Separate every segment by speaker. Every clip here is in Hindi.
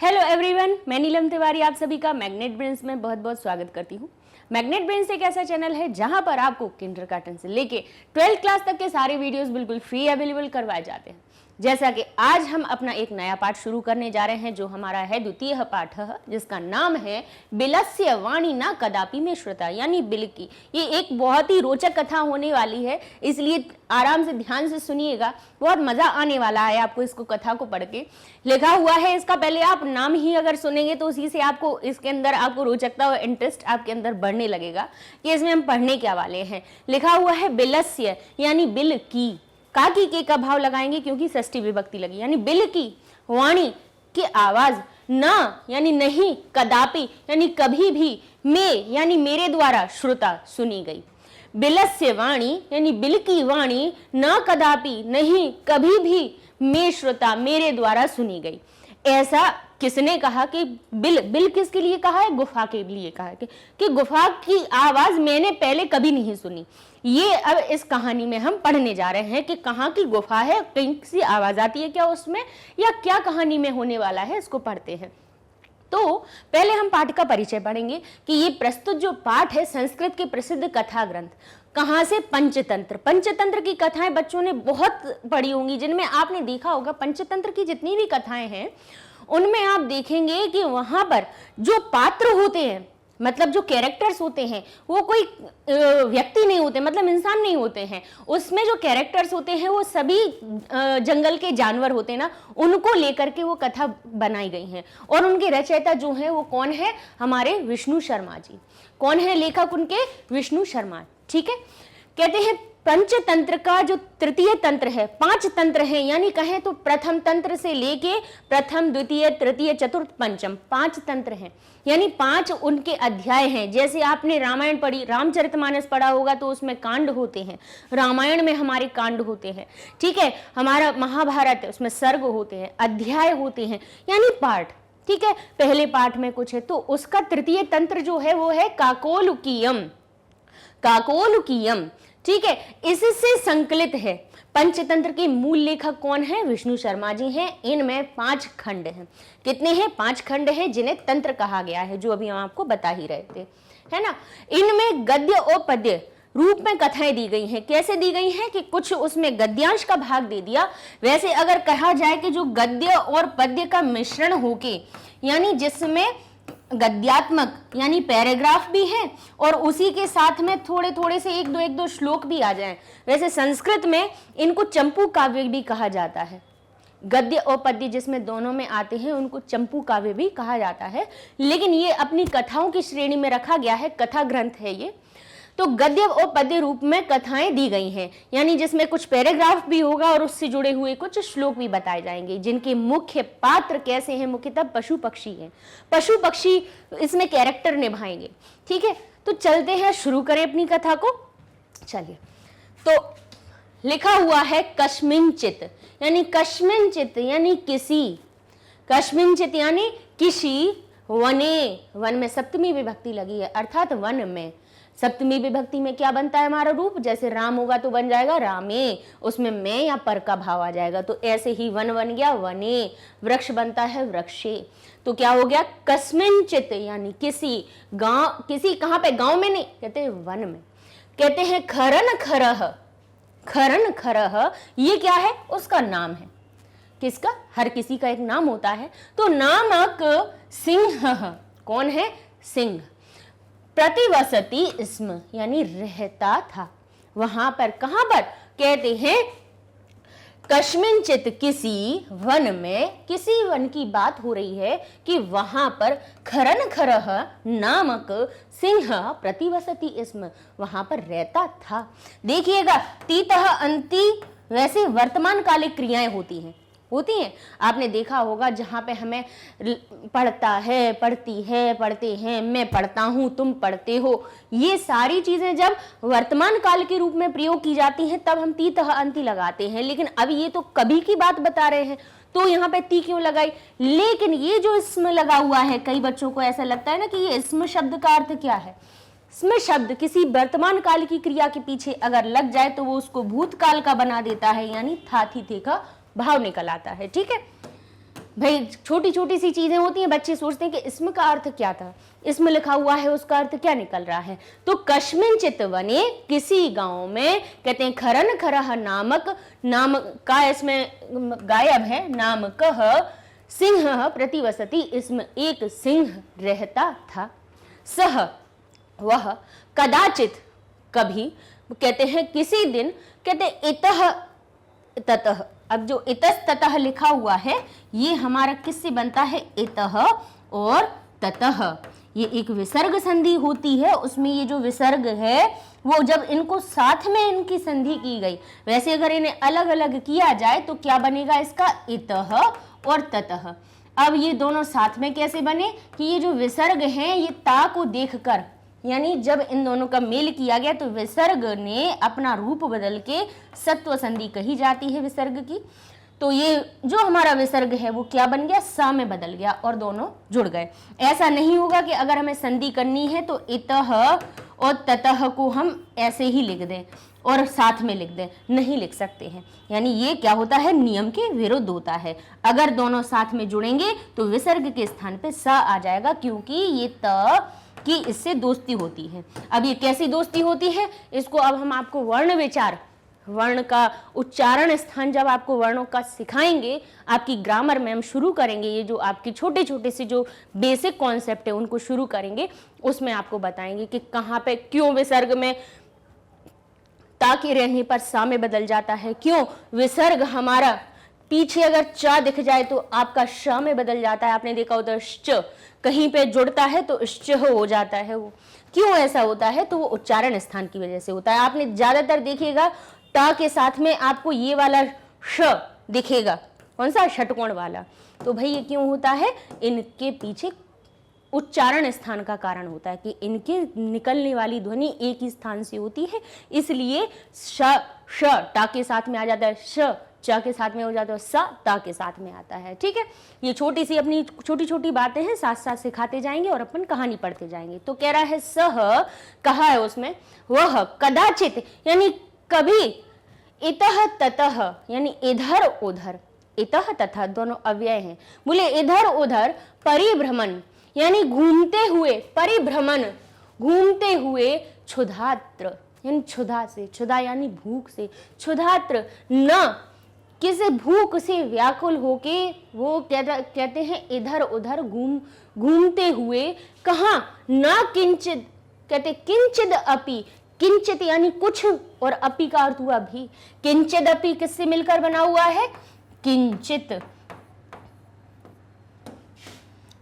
Speaker 1: हेलो एवरीवन, मैं नीलम तिवारी आप सभी का मैग्नेट ब्रेन्स में बहुत बहुत स्वागत करती हूँ। मैग्नेट ब्रेन्स एक ऐसा चैनल है जहां पर आपको किंडरगार्टन से लेके 12th क्लास तक के सारे वीडियोस बिल्कुल फ्री अवेलेबल करवाए जाते हैं। जैसा कि आज हम अपना एक नया पाठ शुरू करने जा रहे हैं जो हमारा है द्वितीय पाठ, जिसका नाम है बिलस्य वाणी न कदापि में श्रुता, यानी बिल की। ये एक बहुत ही रोचक कथा होने वाली है, इसलिए आराम से ध्यान से सुनिएगा, बहुत मजा आने वाला है आपको इसको कथा को पढ़ के। लिखा हुआ है इसका, पहले आप नाम ही अगर सुनेंगे तो उसी से आपको इसके अंदर आपको रोचकता और इंटरेस्ट आपके अंदर बढ़ने लगेगा कि इसमें हम पढ़ने क्या वाले हैं। लिखा हुआ है बिलस्य यानी बिल की, काकी के का भाव लगाएंगे क्योंकि षष्ठी विभक्ति लगी, यानी बिल की वाणी की आवाज, न यानी नहीं, कदापि यानी कभी भी, में यानी मेरे द्वारा, श्रुता सुनी गई। बिलस्य वाणी यानी बिल की वाणी, न कदापि नहीं कभी भी, में श्रुता मेरे द्वारा सुनी गई। ऐसा किसने कहा कि बिल किसके लिए कहा है? गुफा के लिए कहा है कि गुफा की आवाज मैंने पहले कभी नहीं सुनी। ये अब इस कहानी में हम पढ़ने जा रहे हैं कि कहाँ की गुफा है, कहीं सी आवाज आती है क्या उसमें, या क्या कहानी में होने वाला है, इसको पढ़ते हैं। तो पहले हम पाठ का परिचय पढ़ेंगे कि ये प्रस्तुत जो पाठ है संस्कृत के प्रसिद्ध कथा ग्रंथ, कहाँ से? पंचतंत्र। पंचतंत्र की कथाएं बच्चों ने बहुत पढ़ी होंगी, जिनमें आपने देखा होगा पंचतंत्र की जितनी भी कथाएं हैं उनमें आप देखेंगे कि वहां पर जो पात्र होते हैं, मतलब जो कैरेक्टर्स होते हैं, वो कोई व्यक्ति नहीं होते, मतलब इंसान नहीं होते हैं। उसमें जो कैरेक्टर्स होते हैं वो सभी जंगल के जानवर होते हैं ना, उनको लेकर के वो कथा बनाई गई है। और उनके रचयिता जो है वो कौन है? हमारे विष्णु शर्मा जी। कौन है लेखक उनके? विष्णु शर्मा। ठीक है, कहते हैं पंचतंत्र का जो तृतीय तंत्र है, 5 तंत्र हैं, यानी कहें तो प्रथम तंत्र से लेके प्रथम, द्वितीय, तृतीय, चतुर्थ, पंचम, 5 तंत्र हैं, यानी 5 उनके अध्याय हैं। जैसे आपने रामायण पढ़ी, रामचरितमानस पढ़ा होगा तो उसमें कांड होते हैं, रामायण में हमारे कांड होते हैं। ठीक है, हमारा महाभारत है उसमें सर्ग होते हैं, अध्याय होते हैं, यानी पाठ। ठीक है, पहले पाठ में कुछ है तो उसका तृतीय तंत्र जो है वो है काकोलुकीयम। काकोलुकीयम, ठीक है, इससे संकलित है। पंचतंत्र के मूल लेखक कौन है? विष्णु शर्मा जी हैं। इनमें 5 खंड हैं। कितने हैं? 5 खंड हैं जिन्हें तंत्र कहा गया है, जो अभी हम आपको बता ही रहे थे, है ना। इनमें गद्य और पद्य रूप में कथाएं दी गई हैं। कैसे दी गई हैं कि कुछ उसमें गद्यांश का भाग दे दिया। वैसे अगर कहा जाए कि जो गद्य और पद्य का मिश्रण होके, यानी जिसमें गद्यात्मक यानी पैराग्राफ भी है और उसी के साथ में थोड़े थोड़े से एक दो श्लोक भी आ जाएं। वैसे संस्कृत में इनको चंपू काव्य भी कहा जाता है। गद्य और पद्य जिसमें दोनों में आते हैं उनको चंपू काव्य भी कहा जाता है, लेकिन ये अपनी कथाओं की श्रेणी में रखा गया है, कथा ग्रंथ है ये। तो गद्य और पद्य रूप में कथाएं दी गई हैं, यानी जिसमें कुछ पैराग्राफ भी होगा और उससे जुड़े हुए कुछ श्लोक भी बताए जाएंगे, जिनके मुख्य पात्र कैसे हैं? मुख्यतः पशु पक्षी हैं। पशु पक्षी इसमें कैरेक्टर निभाएंगे। ठीक है, तो चलते हैं, शुरू करें अपनी कथा को। चलिए, तो लिखा हुआ है कस्मिंचित, यानी कस्मिंचित यानी किसी, कस्मिंचित यानी किसी, वने, वन में सप्तमी विभक्ति लगी है, अर्थात वन में। सप्तमी विभक्ति में क्या बनता है हमारा रूप? जैसे राम होगा तो बन जाएगा रामे, उसमें मैं या पर का भाव आ जाएगा, तो ऐसे ही वन बन गया वने। वृक्ष बनता है वृक्षे, तो क्या हो गया? कस्मिंचित यानी किसी, गांव, किसी कहां पे? गांव में नहीं, कहते हैं वन में। कहते हैं खरन खरह, खरन खरह ये क्या है? उसका नाम है। किसका? हर किसी का एक नाम होता है। तो नामक सिंह, कौन है? सिंह। प्रतिवसति इसम यानी रहता था वहां पर। कहां पर? कहते हैं कस्मिंचित किसी वन में, किसी वन की बात हो रही है कि वहां पर खरन खरह नामक सिंह प्रतिवसति इसम, वहां पर रहता था। देखिएगा, तीतः अंति, वैसे वर्तमान कालिक क्रियाएं होती हैं। आपने देखा होगा जहां पे हमें पढ़ता है, पढ़ती है, पढ़ते हैं, मैं पढ़ता हूं, तुम पढ़ते हो, ये सारी चीजें जब वर्तमान काल के रूप में प्रयोग की जाती हैं तब हम तीतः अंति लगाते हैं। लेकिन अब ये तो कभी की बात बता रहे हैं, तो यहाँ पे ती क्यों लगाई? लेकिन ये जो इसमें लगा हुआ है, कई बच्चों को ऐसा लगता है ना कि ये इसमें शब्द का अर्थ क्या है? इसमें शब्द किसी वर्तमान काल की क्रिया के पीछे अगर लग जाए तो वो उसको भूतकाल का बना देता है, यानी था थी थे का भाव निकल आता है। ठीक है, भाई छोटी छोटी सी चीजें होती हैं, बच्चे सोचते हैं कि इसमें का अर्थ क्या था, इसमें लिखा हुआ है उसका अर्थ क्या निकल रहा है। तो कस्मिंचित वने, किसी गांव में, कहते हैं खरन खरह नामक, नाम का इसमें गायब है, नाम कह सिंह प्रतिवसति, इसमें एक सिंह रहता था। सह वह, कदाचित कभी, कहते हैं किसी दिन, कहते इतः ततः। अब जो इतस ततः लिखा हुआ है ये हमारा किससे बनता है, इतः और ततः। ये एक विसर्ग संधि होती है, उसमें ये जो विसर्ग है वो जब इनको साथ में इनकी संधि की गई, वैसे अगर इन्हें अलग अलग किया जाए तो क्या बनेगा इसका, इतः और ततः। अब ये दोनों साथ में कैसे बने कि ये जो विसर्ग हैं ये ता को देखकर, यानी जब इन दोनों का मेल किया गया तो विसर्ग ने अपना रूप बदल के सत्व संधि कही जाती है विसर्ग की। तो ये जो हमारा विसर्ग है वो क्या बन गया, सा में बदल गया और दोनों जुड़ गए। ऐसा नहीं होगा कि अगर हमें संधि करनी है तो इतः और ततः को हम ऐसे ही लिख दें और साथ में लिख दें, नहीं लिख सकते हैं। यानी ये क्या होता है, नियम के विरुद्ध होता है। अगर दोनों साथ में जुड़ेंगे तो विसर्ग के स्थान पे सा आ जाएगा, क्योंकि ये त की इससे दोस्ती होती है। अब ये कैसी दोस्ती होती है, इसको अब हम आपको वर्ण विचार, वर्ण का उच्चारण स्थान जब आपको वर्णों का सिखाएंगे, आपकी ग्रामर में हम शुरू करेंगे, ये जो आपके छोटे छोटे से जो बेसिक कॉन्सेप्ट है उनको शुरू करेंगे, उसमें आपको बताएंगे कि कहाँ पे क्यों विसर्ग में ता के रहने पर सा में बदल जाता है, क्यों विसर्ग हमारा पीछे अगर च दिख जाए तो आपका श में बदल जाता है। आपने देखा होता है श कहीं पे जुड़ता है तो श हो जाता है, वो क्यों ऐसा होता है, तो वो उच्चारण स्थान की वजह से होता है। आपने ज्यादातर देखिएगा टा के साथ में आपको ये वाला श दिखेगा, कौन सा, षटकोण वाला। तो भाई ये क्यों होता है, इनके पीछे उच्चारण स्थान का कारण होता है कि इनके निकलने वाली ध्वनि एक ही स्थान से होती है, इसलिए श श टा के साथ में आ जाता है, श च के साथ में हो जाता है, सा ता के साथ में आता है। ठीक है, ये छोटी सी अपनी छोटी छोटी बातें हैं, साथ साथ सिखाते जाएंगे और अपन कहानी पढ़ते जाएंगे। तो कह रहा है सह, कहा है उसमें, वह कदाचित यानी कभी, इतः ततः यानी इधर उधर, इतः तथा दोनों अव्यय हैं। बोले इधर उधर परिभ्रमण यानी घूमते हुए, परिभ्रमण घूमते हुए, क्षुधात्र यानी क्षुधा से, क्षुधा यानी भूख से, क्षुधात्र न किसी भूख से व्याकुल होके वो कहते हैं इधर उधर घूमते हुए, कहाँ, न किंचित, कहते किंचित अपि, किंचित यानी कुछ और अपि का अर्थ हुआ भी। किंचित अपि किससे मिलकर बना हुआ है, किंचित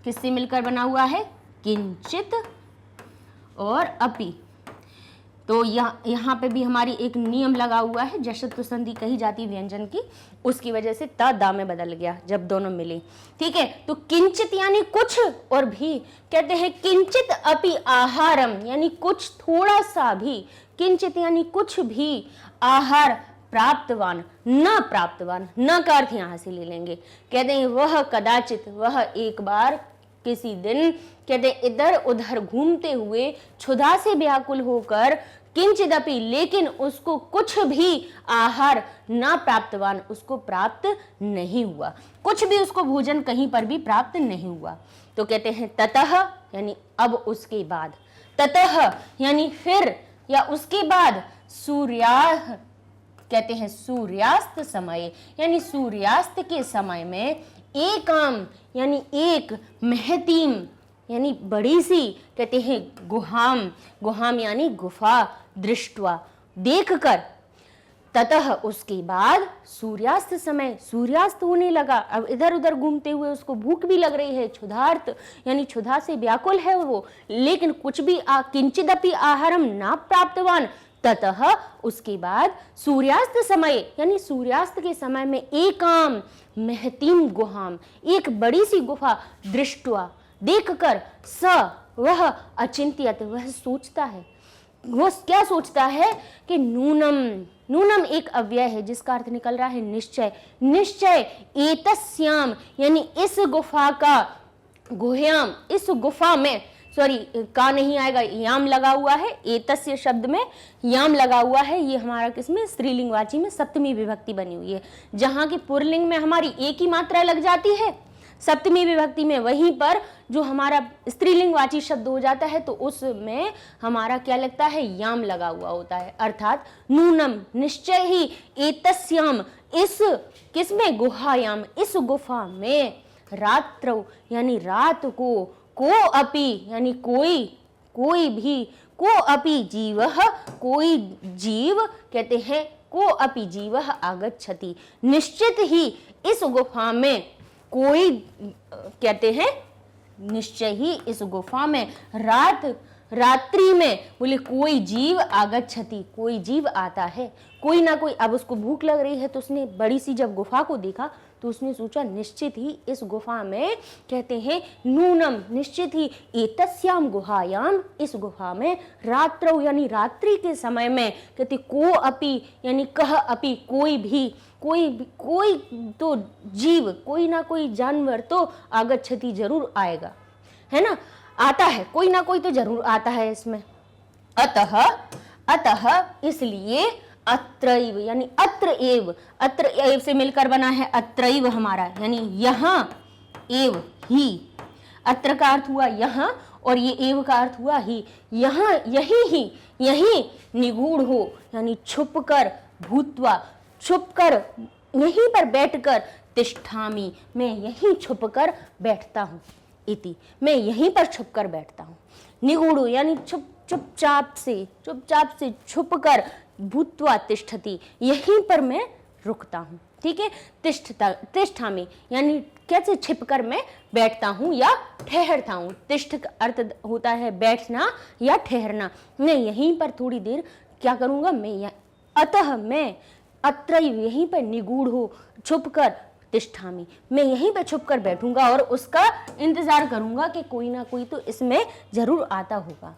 Speaker 1: किससे मिलकर बना हुआ है, किंचित और अपि। तो यहाँ पे भी हमारी एक नियम लगा हुआ है, जशत्व संधि कही जाती व्यंजन की, उसकी वजह से त दा में बदल गया जब दोनों मिले। ठीक है, तो किंचित यानी कुछ और भी, कहते हैं किंचित अपि आहारम यानी कुछ थोड़ा सा भी, किंचित यानी कुछ भी, आहार प्राप्तवान, न प्राप्तवान, न का अर्थ यहाँ से ले लेंगे। कहते हैं वह कदाचित, वह एक बार, किसी दिन, कहते इधर उधर घूमते हुए, क्षुधा से व्याकुल होकर, किंचिदपि लेकिन उसको कुछ भी, आहार न प्राप्तवान उसको प्राप्त नहीं हुआ, कुछ भी उसको भोजन कहीं पर भी प्राप्त नहीं हुआ। तो कहते हैं ततः यानी अब उसके बाद, ततः यानी फिर या उसके बाद, सूर्या कहते हैं सूर्यास्त समय यानी सूर्यास्त के समय में, एकाम यानी एक, महतीम यानी बड़ी सी, कहते हैं गुहाम, गुहाम यानी गुफा, दृष्टवा देखकर, ततः उसके बाद, सूर्यास्त समय, सूर्यास्त होने लगा। अब इधर उधर घूमते हुए उसको भूख भी लग रही है, क्षुधार्त यानी क्षुधा से व्याकुल है वो, लेकिन कुछ भी किंचिदपि आहारम ना प्राप्तवान, ततः उसके बाद, सूर्यास्त समय यानी सूर्यास्त के समय में, एकाम महतीम गुहाम एक बड़ी सी गुफा, दृष्टवा देखकर, स वह अचिंत्यत वह सोचता है, वो क्या सोचता है कि नूनम, नूनम एक अव्यय है जिसका अर्थ निकल रहा है निश्चय, निश्चय एतस्याम यानी इस गुफा का, गुह्याम इस गुफा में, सॉरी का नहीं आएगा, याम लगा हुआ है, एतस्य शब्द में याम लगा हुआ है, ये हमारा किसमें, स्त्रीलिंगवाची में सप्तमी विभक्ति बनी हुई है, जहां की पुरलिंग में हमारी एक ही मात्रा लग जाती है, सप्तमी विभक्ति में वहीं पर जो हमारा स्त्रीलिंगवाची शब्द हो जाता है तो उसमें हमारा क्या लगता है, याम लगा हुआ होता है, अर्थात नूनम निश्चय ही एतस्याम, इस किसमें, गुहायाम, इस गुफा में, रात्रौ यानी रात को अपि यानी कोई भी, को अपि जीवः कोई जीव, कहते हैं को अपि जीवः आगच्छति, निश्चित ही इस गुफा में कोई, कहते हैं निश्चय ही इस गुफा में, रात्रि में, बोले कोई जीव आगच्छति, कोई जीव आता है, कोई ना कोई। अब उसको भूख लग रही है तो उसने बड़ी सी जब गुफा को देखा तो उसने सोचा निश्चित ही इस गुफा में, कहते हैं नूनम निश्चित ही, एतस्याम गुहायाम, इस गुफा में, रात्रौ यानी रात्रि के समय में, कहते को अपि यानी कह अपि, कोई भी, कोई तो जीव, कोई ना कोई जानवर तो आगच्छति जरूर आएगा, है ना, आता है, कोई ना कोई तो जरूर आता है इसमें। अतः इसलिए अत्रैव यानी अत्र एव से मिलकर बना है अत्रैव हमारा, यानी यहाँ एव ही, अत्र का अर्थ हुआ यहाँ और ये एव का अर्थ हुआ ही, यहाँ यही निगूढ़ हो यानी छुपकर, भूत्वा छुपकर, यहीं पर बैठकर, तिष्ठामि मैं यहीं छुपकर बैठता हूँ, इति मैं यहीं पर छुपकर बैठता हूँ, निगूढ़ यानी चुपचाप से छुपकर, भूत्वा तिष्ठति यहीं पर मैं रुकता हूँ, ठीक है, तिष्ठामि यानी कैसे, छिपकर मैं बैठता हूँ या ठहरता हूँ, तिष्ठ का अर्थ होता है बैठना या ठहरना, मैं यहीं पर थोड़ी देर क्या करूँगा, अतः मैं अत्रैव यहीं पर, निगूढ़ हो छुपकर, तिष्ठामि मैं यहीं पर छुपकर बैठूंगा और उसका इंतजार करूंगा कि कोई ना कोई तो इसमें जरूर आता होगा,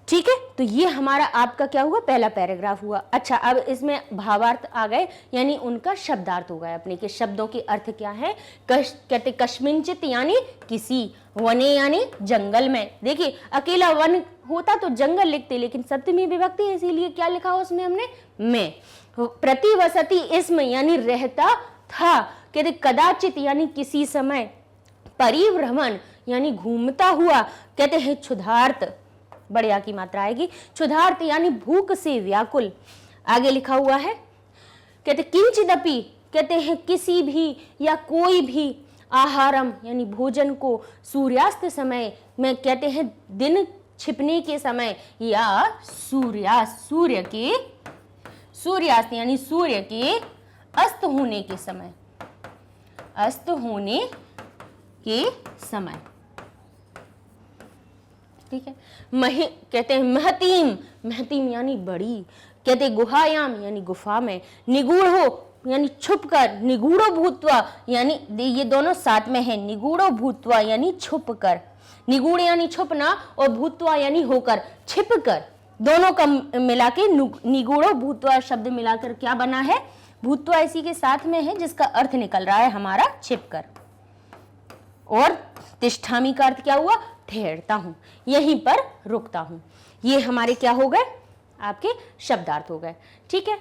Speaker 1: ठीक है। तो ये हमारा आपका क्या हुआ, पहला पैराग्राफ हुआ। अच्छा, अब इसमें भावार्थ आ गए, यानी उनका शब्दार्थ हो गए अपने के शब्दों के अर्थ क्या है, कहते कश्मिंचित यानी किसी, वने यानी जंगल में, देखिए अकेला वन होता तो जंगल लिखते, लेकिन सप्तमी विभक्ति इसीलिए क्या लिखा उसमें हमने, में। प्रतिवसति इसम यानी रहता था, कहते कदाचित यानी किसी समय, परिभ्रमण यानी घूमता हुआ, कहते हैं क्षुधार्त, बढ़िया की मात्रा आएगी, क्षुधार्त यानी भूख से व्याकुल। आगे लिखा हुआ है, कहते किंचिदपि, कहते हैं किसी भी या कोई भी, आहारम यानी भोजन को, सूर्यास्त समय में, कहते हैं दिन छिपने के समय, या सूर्यास्त यानी सूर्य के अस्त होने के समय, ठीक है। कहते हैं महतीम यानी बड़ी, कहते गुहायाम यानी गुफा में, निगूढ़ हो यानी छुपकर, निगूढ़ो भूत्वा यानी ये दोनों साथ में है, निगूढ़ो भूत्वा यानी छुपकर, निगूढ़ यानी छुपना और भूत्वा यानी होकर, छिपकर, दोनों का मिला के निगूढ़ो भूत्वा शब्द मिलाकर क्या बना है, भूत्वा इसी के साथ में है जिसका अर्थ निकल रहा है हमारा छिपकर, और तिष्ठामि का अर्थ क्या हुआ, ठहरता हूं, यहीं पर रुकता हूं। ये हमारे क्या हो गए, आपके शब्दार्थ हो गए, ठीक है।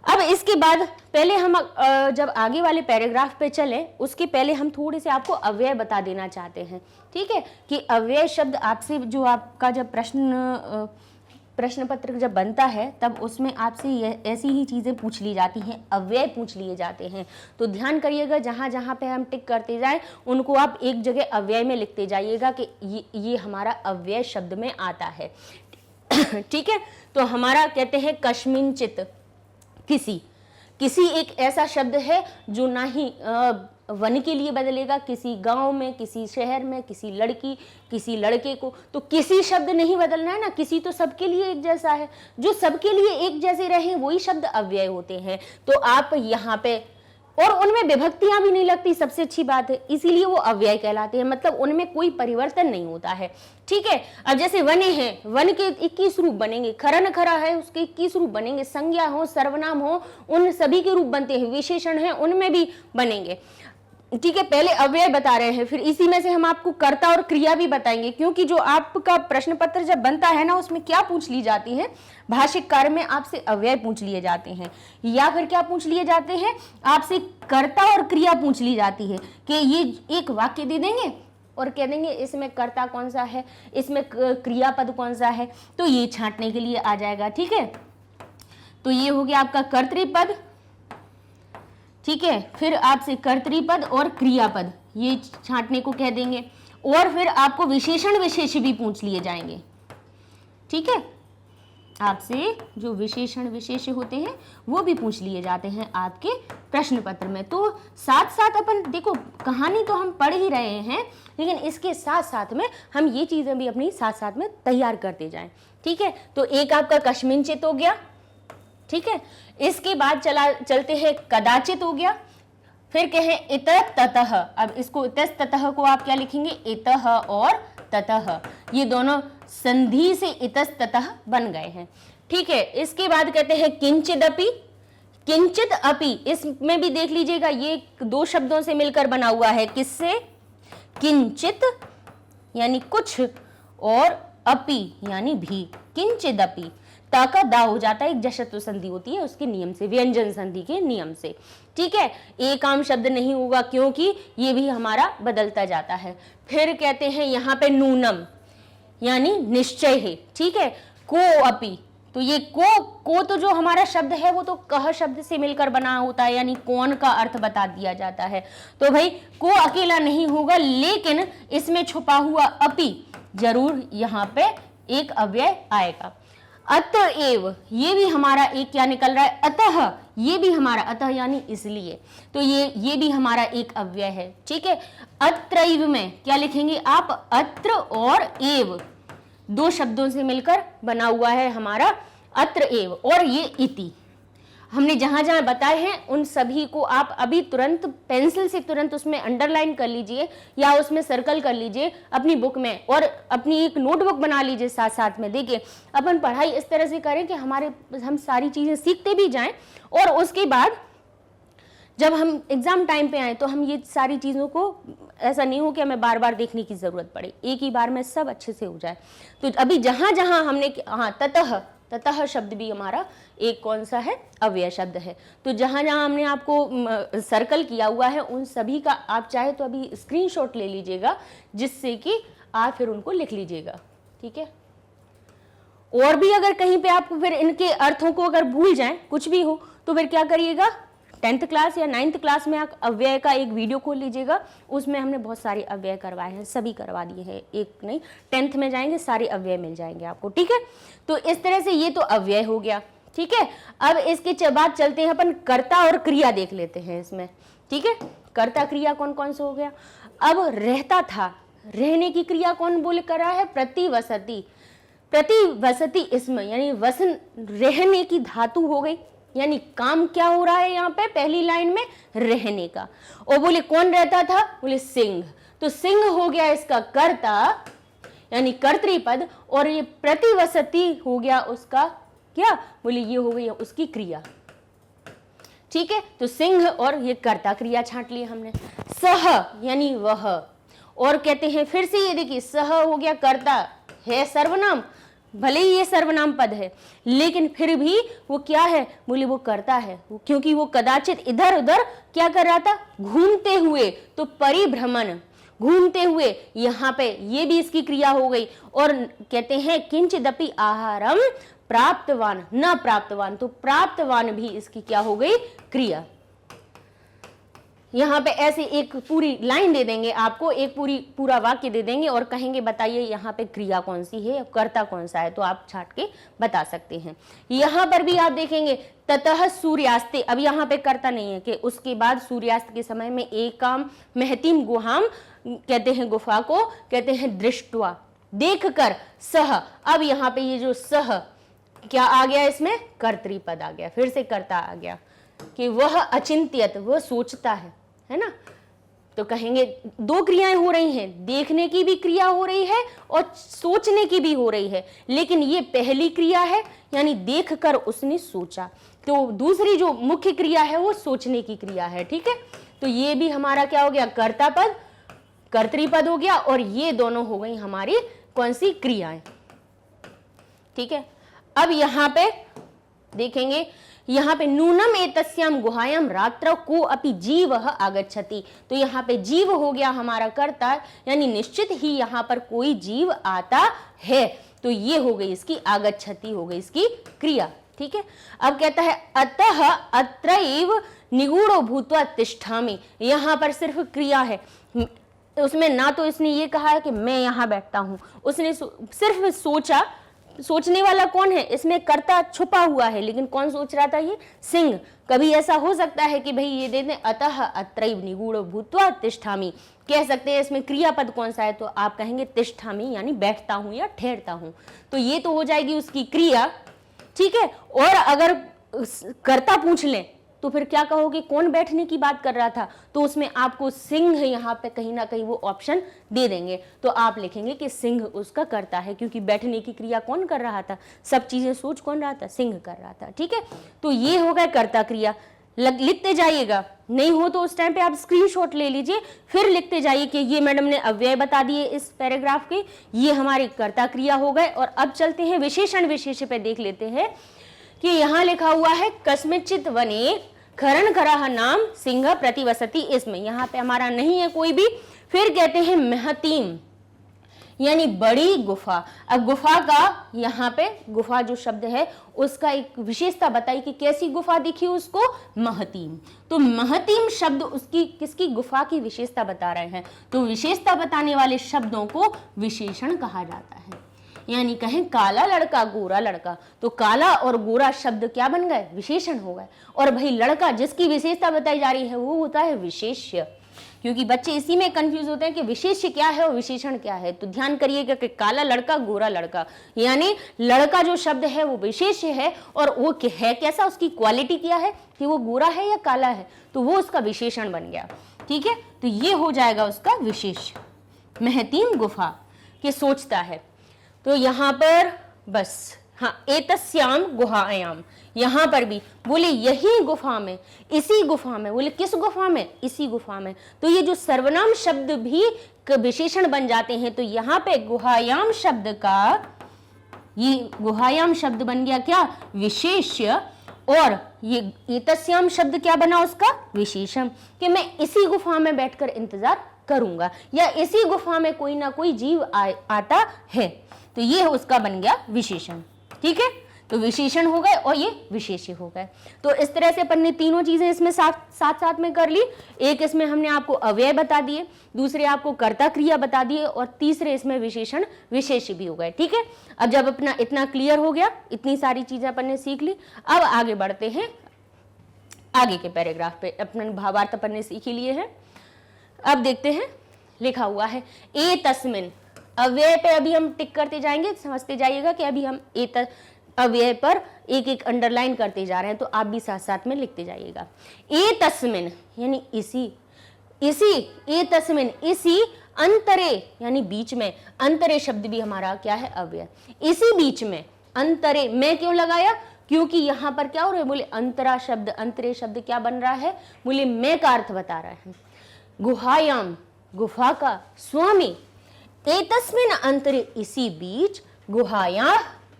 Speaker 1: अब इसके बाद पहले हम जब आगे वाले पैराग्राफ पे चले उसके पहले हम थोड़े से आपको अव्यय बता देना चाहते हैं, ठीक है, कि अव्यय शब्द आपसे जो आपका जब प्रश्न पत्र जब बनता है तब उसमें आपसे ऐसी ही चीज़ें पूछ ली जाती हैं, अव्यय पूछ लिए जाते हैं। तो ध्यान करिएगा, जहाँ जहाँ पे हम टिक करते जाएं उनको आप एक जगह अव्यय में लिखते जाइएगा कि ये हमारा अव्यय शब्द में आता है, ठीक है। तो हमारा कहते हैं कश्मिंचित, किसी एक ऐसा शब्द है जो ना ही वन के लिए बदलेगा, किसी गांव में, किसी शहर में, किसी लड़की, किसी लड़के को, तो किसी शब्द नहीं बदलना है ना, किसी तो सबके लिए एक जैसा है, जो सबके लिए एक जैसे रहे वही शब्द अव्यय होते हैं। तो आप यहाँ पे, और उनमें विभक्तियां भी नहीं लगती, सबसे अच्छी बात है, इसीलिए वो अव्यय कहलाते हैं, मतलब उनमें कोई परिवर्तन नहीं होता है, ठीक है। अब जैसे वने हैं, वन के 21 रूप बनेंगे, खरन खरा है उसके 21 रूप बनेंगे, संज्ञा हो, सर्वनाम हो, उन सभी के रूप बनते हैं, विशेषण है उनमें भी बनेंगे। ठीक है, पहले अव्यय बता रहे हैं, फिर इसी में से हम आपको कर्ता और क्रिया भी बताएंगे, क्योंकि जो आपका प्रश्न पत्र जब बनता है ना, उसमें क्या पूछ ली जाती है, भाषिक कार्य में आपसे अव्यय पूछ लिए जाते हैं, या फिर क्या पूछ लिए जाते हैं, आपसे कर्ता और क्रिया पूछ ली जाती है कि ये एक वाक्य दे देंगे और कह देंगे इसमें कर्ता कौन सा है, इसमें क्रियापद कौन सा है, तो ये छांटने के लिए आ जाएगा। ठीक है, तो ये हो गया आपका कर्तृपद। ठीक है, फिर आपसे कर्तृपद और क्रियापद ये छांटने को कह देंगे, और फिर आपको विशेषण विशेष भी पूछ लिए जाएंगे। ठीक है, आपसे जो विशेषण विशेष होते हैं वो भी पूछ लिए जाते हैं आपके प्रश्न पत्र में। तो साथ साथ अपन देखो, कहानी तो हम पढ़ ही रहे हैं, लेकिन इसके साथ साथ में हम ये चीजें भी अपनी साथ साथ में तैयार करते जाएं। ठीक है, तो एक आपका कस्मिंचित हो गया। ठीक है, इसके बाद चलते हैं कदाचित हो गया, फिर कहें इतः ततः। अब इसको इतः ततः को आप क्या लिखेंगे, इतः और ततः, ये दोनों संधि से इतः ततः बन गए हैं। ठीक है, इसके बाद कहते हैं किंचिदपि। किंचित अपि, इसमें भी देख लीजिएगा ये दो शब्दों से मिलकर बना हुआ है। किससे, किंचित यानी कुछ, और अपि यानी भी। किंचिदपि, ता का दा हो जाता है, एक जशत्व संधि होती है उसके नियम से, व्यंजन संधि के नियम से। ठीक है, एक आम शब्द नहीं होगा क्योंकि ये भी हमारा बदलता जाता है। फिर कहते हैं यहाँ पे नूनम यानी निश्चय है। ठीक है, को अपि, तो ये को तो जो हमारा शब्द है वो तो कह शब्द से मिलकर बना होता है, यानी कौन का अर्थ बता दिया जाता है। तो भाई को अकेला नहीं होगा, लेकिन इसमें छुपा हुआ अपि जरूर यहाँ पे एक अव्यय आएगा। अतएव, ये भी हमारा एक क्या निकल रहा है, अतः, ये भी हमारा अतः यानी इसलिए, तो ये भी हमारा एक अव्यय है। ठीक है, अत्रैव में क्या लिखेंगे आप, अत्र और एव दो शब्दों से मिलकर बना हुआ है हमारा अत्र एव, और ये इति। हमने जहां जहां बताए हैं उन सभी को आप अभी तुरंत पेंसिल से तुरंत उसमें अंडरलाइन कर लीजिए या उसमें सर्कल कर लीजिए अपनी बुक में, और अपनी एक नोटबुक बना लीजिए साथ साथ में। देखिए, अपन पढ़ाई इस तरह से करें कि हम सारी चीजें सीखते भी जाएं, और उसके बाद जब हम एग्जाम टाइम पे आए तो हम ये सारी चीज़ों को, ऐसा नहीं हो कि हमें बार बार देखने की ज़रूरत पड़े, एक ही बार में सब अच्छे से हो जाए। तो अभी जहाँ जहाँ हमने, हाँ, ततः शब्द भी हमारा एक कौन सा है, अव्यय शब्द है। तो जहाँ जहाँ हमने आपको सर्कल किया हुआ है उन सभी का आप चाहे तो अभी स्क्रीनशॉट ले लीजिएगा, जिससे कि आप फिर उनको लिख लीजिएगा। ठीक है, और भी अगर कहीं पे आप फिर इनके अर्थों को अगर भूल जाएं, कुछ भी हो, तो फिर क्या करिएगा, 10th क्लास या 9th क्लास में आप अव्यय का एक वीडियो खोल लीजिएगा, उसमें हमने बहुत सारे अव्यय करवाए हैं, सभी करवा दिए हैं, एक नहीं, 10th में जाएंगे सारे अव्यय मिल जाएंगे आपको। ठीक है, तो इस तरह से ये तो अव्यय हो गया। ठीक है, अब इसके बाद चलते हैं अपन कर्ता और क्रिया देख लेते हैं इसमें। ठीक है, कर्ता क्रिया कौन कौन सा हो गया। अब रहता था, रहने की क्रिया कौन बोल कर रहा है, प्रतिवसति। प्रतिवसति इसमें यानी वसन, रहने की धातु हो गई, यानी काम क्या हो रहा है यहाँ पे पहली लाइन में, रहने का। और बोले कौन रहता था, बोले सिंह, तो सिंह हो गया इसका कर्ता यानी कर्तृपद, और ये प्रतिवसति हो गया उसका क्या, बोले ये हो गई उसकी क्रिया। ठीक है, तो सिंह और ये कर्ता क्रिया छांट ली हमने। सह यानी वह, और कहते हैं फिर से ये देखिए, सह हो गया कर्ता, है सर्वनाम, भले ही ये सर्वनाम पद है लेकिन फिर भी वो क्या है, बोले वो करता है, क्योंकि वो कदाचित इधर उधर क्या कर रहा था, घूमते हुए, तो परिभ्रमण, घूमते हुए, यहाँ पे ये भी इसकी क्रिया हो गई। और कहते हैं किंचिदपि आहारम प्राप्तवान, न प्राप्तवान, तो प्राप्तवान भी इसकी क्या हो गई, क्रिया। यहाँ पे ऐसे एक पूरी लाइन दे देंगे आपको, एक पूरा वाक्य दे देंगे और कहेंगे बताइए यहाँ पे क्रिया कौन सी है, कर्ता कौन सा है, तो आप छाट के बता सकते हैं। यहाँ पर भी आप देखेंगे ततः सूर्यास्ते, अब यहाँ पे कर्ता नहीं है कि उसके बाद सूर्यास्त के समय में एकाम महतीम गुहाम, कहते हैं गुफा को, कहते हैं दृष्टवा, देख कर, सह, अब यहाँ पे ये जो सह क्या आ गया, इसमें कर्तृपद आ गया, फिर से कर्ता आ गया कि वह अचिंत्यत, वह सोचता है ना। तो कहेंगे दो क्रियाएं हो रही हैं, देखने की भी क्रिया हो रही है और सोचने की भी हो रही है, लेकिन ये पहली क्रिया है यानी देखकर उसने सोचा, तो दूसरी जो मुख्य क्रिया है वो सोचने की क्रिया है। ठीक है, तो ये भी हमारा क्या हो गया, कर्ता पद, कर्तृपद हो गया, और ये दोनों हो गई हमारी कौन सी, क्रियाएं। ठीक है, अब यहां पे देखेंगे, यहाँ पे नूनम एतस्याम गुहायाम रात्रौ को अपि जीवः आगच्छति, तो यहाँ पे जीव हो गया हमारा कर्ता, यानी निश्चित ही यहाँ पर कोई जीव आता है, तो ये हो गई इसकी आगच्छति, हो गई इसकी क्रिया। ठीक है, अब कहता है अतः अत्रैव निगूढ़ो भूत्वा तिष्ठामि, यहाँ पर सिर्फ क्रिया है, उसमें ना तो इसने ये कहा है कि मैं यहाँ बैठता हूँ, उसने सिर्फ सोचा, सोचने वाला कौन है, इसमें कर्ता छुपा हुआ है, लेकिन कौन सोच रहा था, ये सिंह। कभी ऐसा हो सकता है कि भाई ये दे दें अतः अत्रैव निगूढ़ो भूत्वा तिष्ठामि, कह सकते हैं इसमें क्रियापद कौन सा है, तो आप कहेंगे तिष्ठामि, यानी बैठता हूं या ठहरता हूं, तो ये तो हो जाएगी उसकी क्रिया। ठीक है, और अगर कर्ता पूछ लें तो फिर क्या कहोगे, कौन बैठने की बात कर रहा था, तो उसमें आपको सिंह यहाँ पे कहीं ना कहीं वो ऑप्शन दे देंगे, तो आप लिखेंगे कि सिंह उसका कर्ता है, क्योंकि बैठने की क्रिया कौन कर रहा था, सब चीजें सोच कौन रहा था, सिंह कर रहा था। ठीक है, तो ये हो गया कर्ता क्रिया, लिखते जाइएगा, नहीं हो तो उस टाइम पे आप स्क्रीनशॉट ले लीजिए, फिर लिखते जाइए कि ये मैडम ने अव्यय बता दिए इस पैराग्राफ के, ये हमारी कर्ता क्रिया हो गए। और अब चलते हैं विशेषण विशेष पे, देख लेते हैं कि यहाँ लिखा हुआ है कस्मिंश्चित् वने खरन खराह नाम सिंह प्रतिवसति, इसमें यहाँ पे हमारा नहीं है कोई भी। फिर कहते हैं महतीम, यानी बड़ी गुफा। अब गुफा का यहाँ पे, गुफा जो शब्द है उसका एक विशेषता बताई कि कैसी गुफा दिखी उसको, महतीम। तो महतीम शब्द उसकी किसकी, गुफा की विशेषता बता रहे हैं, तो विशेषता बताने वाले शब्दों को विशेषण कहा जाता है। यानी कहें काला लड़का गोरा लड़का, तो काला और गोरा शब्द क्या बन गए, विशेषण हो गए। और भाई लड़का जिसकी विशेषता बताई जा रही है वो होता है विशेष्य, क्योंकि बच्चे इसी में कंफ्यूज होते हैं कि विशेष्य क्या है और विशेषण क्या है। तो ध्यान करिएगा कि काला लड़का गोरा लड़का, यानी लड़का जो शब्द है वो विशेष्य है, और वो है कैसा, उसकी क्वालिटी क्या है कि वो गोरा है या काला है, तो वो उसका विशेषण बन गया। ठीक है, तो ये हो जाएगा उसका विशेष्य। महतीम गुफा के सोचता है, तो यहाँ पर बस हाँ, एतस्याम गुहायाम, यहाँ पर भी बोले यही गुफा में, इसी गुफा में, बोले किस गुफा में, इसी गुफा में। तो ये जो सर्वनाम शब्द भी विशेषण बन जाते हैं, तो यहाँ पे गुहायाम शब्द का, ये गुहायाम शब्द बन गया क्या, विशेष्य, और ये एतस्याम शब्द क्या बना उसका विशेषण, कि मैं इसी गुफा में बैठकर इंतजार करूंगा, या इसी गुफा में कोई ना कोई जीव आता है, तो ये उसका बन गया विशेषण। ठीक है, तो विशेषण हो गए और ये विशेष्य हो गए। तो इस तरह से अपन ने तीनों चीजें इसमें साथ में कर ली। एक इसमें हमने आपको अव्यय बता दिए, दूसरे आपको कर्ता क्रिया बता दिए, और तीसरे इसमें विशेषण विशेष्य भी हो गए। ठीक है, अब जब अपना इतना क्लियर हो गया, इतनी सारी चीजें अपन ने सीख ली, अब आगे बढ़ते हैं आगे के पैराग्राफ पे। अपने भावार्थ अपन ने सीख ही लिए हैं, अब देखते हैं लिखा हुआ है ए तस्मिन। अव्यय पे अभी हम टिक करते जाएंगे, समझते जाइएगा कि अभी हम अव्यय पर एक एक अंडरलाइन करते जा रहे हैं, तो आप भी साथ साथ में लिखते जाइएगा। ए तस्मिन यानी इसी, ए तस्मिन इसी, अंतरे यानी बीच में, अंतरे शब्द भी हमारा क्या है, अव्यय। इसी बीच में, अंतरे मैं क्यों लगाया, क्योंकि यहां पर क्या हो रहा है, बोले अंतरा शब्द, अंतरे शब्द क्या बन रहा है, बोले मैं का अर्थ बता रहा है। गुहायाम गुफा का स्वामी, एतस्मिन अंतरे इसी बीच, गुहाया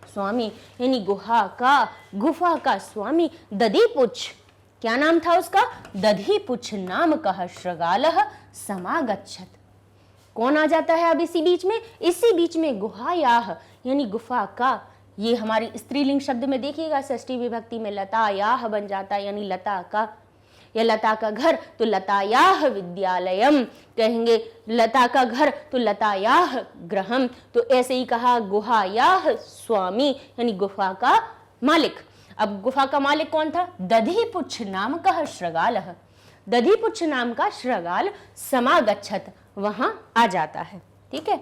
Speaker 1: स्वामी यानी गुहा का, गुफा का स्वामी। दधिपुच्छ क्या नाम था उसका, दधिपुच्छ नाम कह श्रगालः समागच्छत। कौन आ जाता है अब इसी बीच में, इसी बीच में गुहायाह यानी गुफा का, ये हमारी स्त्रीलिंग शब्द में देखिएगा षष्ठी विभक्ति में लतायाह बन जाता है, यानी लता का, या लता का घर तो लतायाह विद्यालयम कहेंगे, लता का घर तो लतायाह गृहम। तो ऐसे ही कहा गुहायाह स्वामी यानी गुफा का मालिक। अब गुफा का मालिक कौन था, दधिपुच्छ नाम का श्रगालः, दधिपुच्छ नाम का श्रगाल समागच्छत वहां आ जाता है। ठीक है,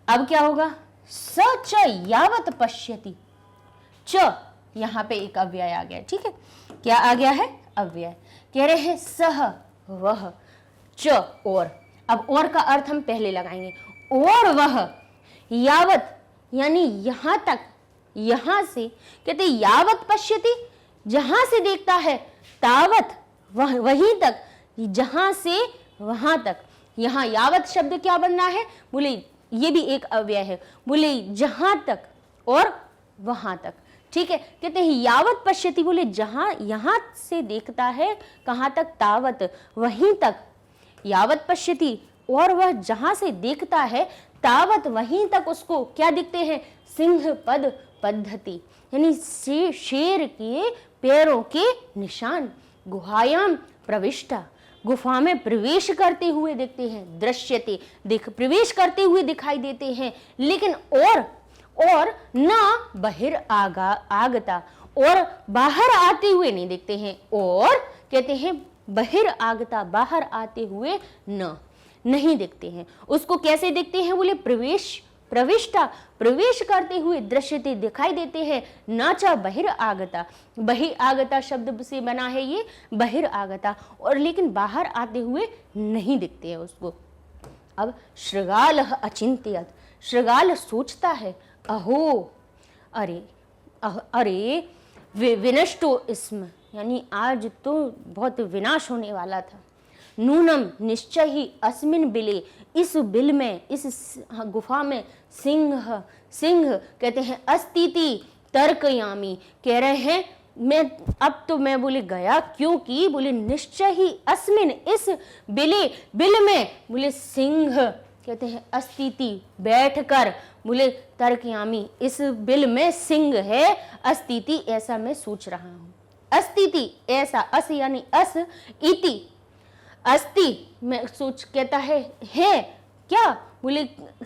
Speaker 1: अब क्या होगा, स च यावत पश्यति, च यहां पे एक अव्यय आ गया। ठीक है, क्या आ गया है, अव्यय। कह रहे हैं सह वह, च और, अब और का अर्थ हम पहले लगाएंगे, और वह, यावत यानी यहां तक, यहां से कहते यावत पश्यति जहां से देखता है, तावत वहीं तक, जहां से वहां तक। यहाँ यावत शब्द क्या बनना है, बोले ये भी एक अव्यय है, बोले जहां तक और वहां तक। ठीक है, कहते हैं यावत पश्यति, बोले जहां यहां से देखता है कहां तक, तावत वहीं तक। यावत पश्यति, और वह जहां से देखता है तावत वहीं तक उसको क्या दिखते हैं, सिंह पद पद्धति, यानी शेर के पैरों के निशान। गुहायाम प्रविष्टा, गुफा में प्रवेश करते हुए देखते हैं। दृश्यते, देख प्रवेश करते हुए दिखाई देते हैं। लेकिन और ना आगता, और बाहर आते हुए नहीं देखते हैं। और कहते हैं आगता, बाहर आते हुए नहीं देखते हैं। उसको कैसे देखते हैं, बोले प्रविष्टा, प्रवेश करते हुए दृश्यते दिखाई देते हैं। नाचा आगता शब्द से बना है ये आगता, और लेकिन बाहर आते हुए नहीं दिखते हैं उसको। अब श्रृगाल अचिंत्यत, श्रृगाल सोचता है, अहो अरे विनष्टो इसम, यानी आज तो बहुत विनाश होने वाला था। नूनम निश्चय ही अस्मिन बिले, इस बिल में, इस गुफा में सिंह कहते हैं अस्तिति तर्कयामी, कह रहे हैं मैं बोले गया, क्योंकि बोले निश्चय ही अस्मिन, इस बिल में बोले सिंह कहते हैं अस्तिति बैठकर, बोले तर्कयामी, इस बिल में सिंह है, अस्तिति ऐसा मैं सोच रहा हूँ। अस्तिति ऐसा, अस यानी अस, इति अस्ति मैं सोच, कहता है क्या, बोले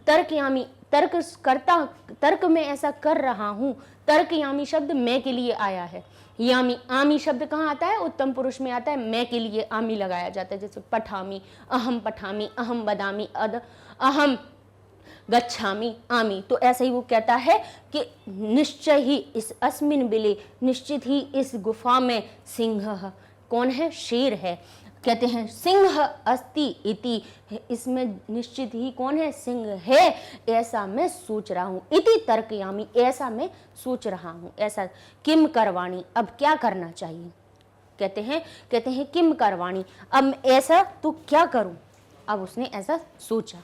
Speaker 1: तर्कयामी, तर्क में ऐसा कर रहा हूं। तर्कयामी शब्द मैं के लिए आया है। यामी, आमी शब्द कहाँ आता है, उत्तम पुरुष में आता है, मैं के लिए आमी लगाया जाता है। जैसे पठामी, अहम बदामी, अहम गच्छामी, आमी। तो ऐसा ही वो कहता है कि निश्चय ही इस अस्मिन बिले, निश्चित ही इस गुफा में सिंह, कौन है, शेर है। कहते हैं सिंह अस्ति इति, इसमें निश्चित ही कौन है, सिंह है, ऐसा मैं सोच रहा हूं। इति तर्कयामी, ऐसा मैं सोच रहा हूं। ऐसा किम करवाणी, अब क्या करना चाहिए, कहते हैं किम करवाणी, अब ऐसा तो क्या करूं। अब उसने ऐसा सोचा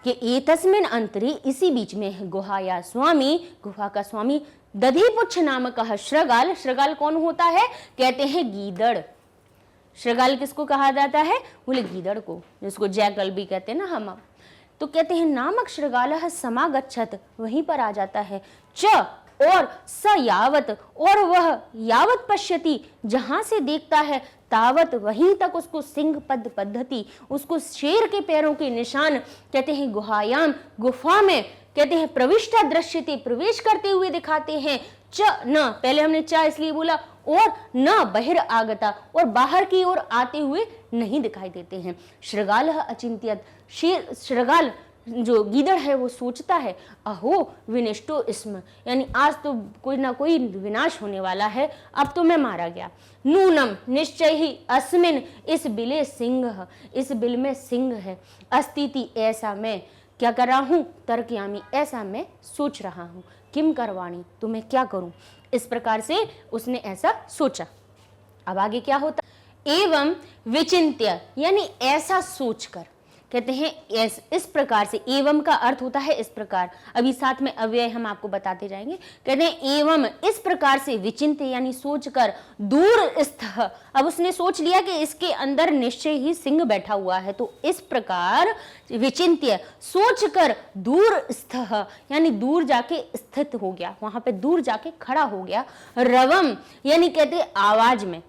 Speaker 1: कि एतस्मिन अंतरे, इसी बीच में गुहाया स्वामी, गुफा का स्वामी, दधिपुच्छ नामक श्रृगाल, श्रृगाल कौन होता है, कहते हैं गीदड़। श्रृगाल किसको कहा जाता है, बोले गीदड़ को, जिसको जैकल भी कहते हैं ना हम। तो कहते हैं नामक श्रृगाल समागच्छत, वहीं पर आ जाता है। च और स यावत, और वह यावत पश्यति, जहां से देखता है, तावत वहीं तक उसको सिंह पद पद्धति, उसको शेर के पैरों के निशान, कहते हैं गुहायाम, गुफा में, कहते हैं प्रविष्टा दृश्यते, प्रवेश करते हुए दिखाते हैं। च न, पहले हमने च इसलिए बोला, और न बहिर्आगता, और बाहर की ओर आते हुए नहीं दिखाई देते हैं। श्रृगाल अचिंत्यत, श्रृगाल जो गीदड़ है वो सोचता है, अहो विनिष्टो इसम, यानी आज तो कोई ना कोई विनाश होने वाला है, अब तो मैं मारा गया। नूनम निश्चय ही अस्मिन, इस बिले सिंह, इस बिल में सिंह है। अस्तिति ऐसा मैं क्या कर रहा हूं, तर्कयामी ऐसा मैं सोच रहा हूं। किम करवाणी, तो मैं क्या करूं। इस प्रकार से उसने ऐसा सोचा। अब आगे क्या होता, एवं विचिंत्य, यानी ऐसा सोचकर, कहते हैं इस प्रकार से, एवं का अर्थ होता है इस प्रकार, अभी साथ में अव्यय हम आपको बताते जाएंगे। कहते हैं एवं इस प्रकार से, विचिंत्य यानी सोचकर, दूरस्थ, अब उसने सोच लिया कि इसके अंदर निश्चय ही सिंह बैठा हुआ है, तो इस प्रकार विचिंत्य सोचकर, दूरस्थ यानी दूर जाके स्थित हो गया, वहां पे दूर जाके खड़ा हो गया। रवम यानी कहते हैं आवाज में,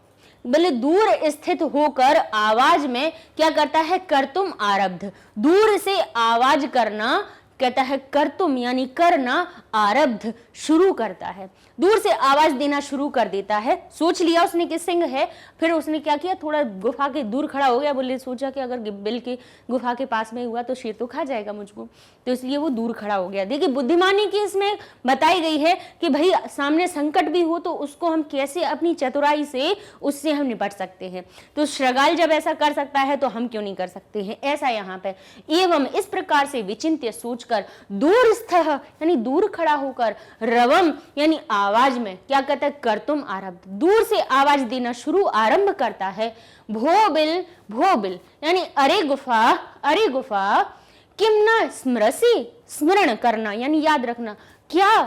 Speaker 1: बोले दूर स्थित होकर आवाज में क्या करता है, कर्तुम आरब्ध, दूर से आवाज करना, कहता है कर्तुम यानी करना, आरब्ध शुरू करता है, दूर से आवाज देना शुरू कर देता है। सोच लिया उसने कि सिंह है, फिर उसने क्या किया, थोड़ा गुफा के दूर खड़ा हो गया, बोले सोचा कि अगर बिल के गुफा के पास में हुआ तो शेर तो खा जाएगा मुझको, तो इसलिए वो दूर खड़ा हो गया। देखिए बुद्धिमानी की इसमें बताई गई है कि भाई सामने संकट भी हो तो उसको हम कैसे अपनी चतुराई से उससे हम निपट सकते हैं। तो श्रृगाल जब ऐसा कर सकता है तो हम क्यों नहीं कर सकते हैं, ऐसा यहाँ पे। एवं इस प्रकार से विचिंत्य सोच सोचकर, दूरस्थः यानी दूर खड़ा होकर, रवम यानी आवाज में क्या कहता है, कर्तुम आरब्ध, दूर से आवाज देना शुरू आरंभ करता है। भोबिल यानी अरे गुफा, किम न स्मरसी, स्मरण करना यानी याद रखना, क्या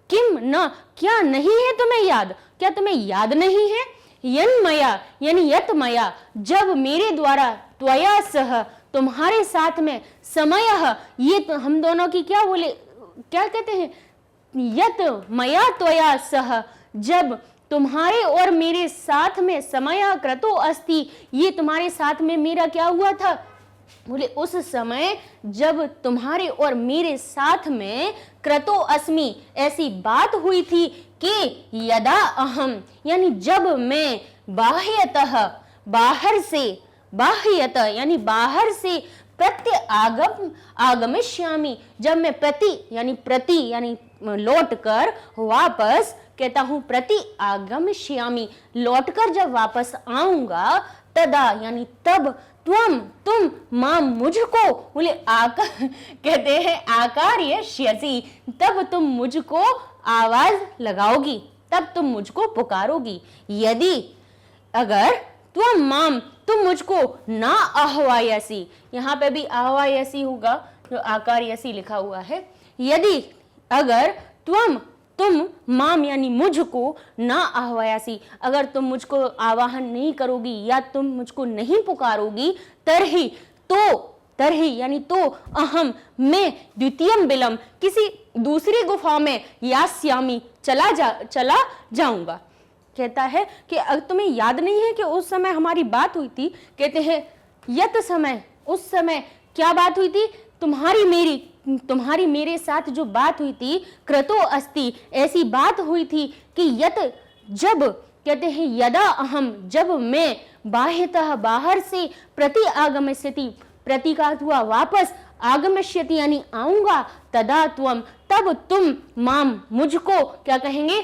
Speaker 1: किम न क्या नहीं है तुम्हें याद, क्या तुम्हें याद नहीं है। यन्मया यानी यतमया, जब मेरे द्वारा, त्वया सह तुम्हारे साथ में, समय ये तो हम दोनों की क्या बोले, क्या कहते हैं, यत मया त्वया सह, जब तुम्हारे और मेरे साथ में, समय क्रतो अस्ति, ये तुम्हारे साथ में मेरा क्या हुआ था, बोले उस समय जब तुम्हारे और मेरे साथ में क्रतो अस्मि, ऐसी बात हुई थी कि यदा अहम यानी जब मैं, बाह्यतः बाहर से, बाह्यत यानी बाहर से, आगमिष्यामि जब मैं प्रति यानी लौट कर वापस, कहता हूं प्रति आगमिष्यामि लौटकर जब वापस आऊंगा, तदा यानी तब, तुम मां मुझको, बोले कहते हैं आकार्यष्यसि, तब तुम मुझको आवाज लगाओगी, तब तुम मुझको पुकारोगी। यदि अगर तुम मुझको ना आह्वायसी, यहाँ पे भी आह्वायसी होगा, जो आकार्यसी लिखा हुआ है। यदि अगर तुम माम यानी मुझको, ना आह्वायासी अगर तुम मुझको आवाहन नहीं करोगी या तुम मुझको नहीं पुकारोगी, तरही यानी तो, अहम मैं, द्वितीयम बिलम किसी दूसरी गुफा में, यास्यामी चला जाऊंगा। कहता है कि अगर तुम्हें याद नहीं है कि उस समय हमारी बात हुई थी, कहते हैं यत समय, उस समय क्या बात हुई थी, तुम्हारी मेरे साथ जो बात हुई थी, क्रतो अस्ति ऐसी बात हुई थी कि यत जब, कहते हैं यदा अहम जब मैं, बाह्यतः बाहर से, प्रति आगमिष्यति प्रति का हुआ वापस, आगमिष्यति यानी आऊंगा, तदा तब तुम माम मुझको क्या कहेंगे,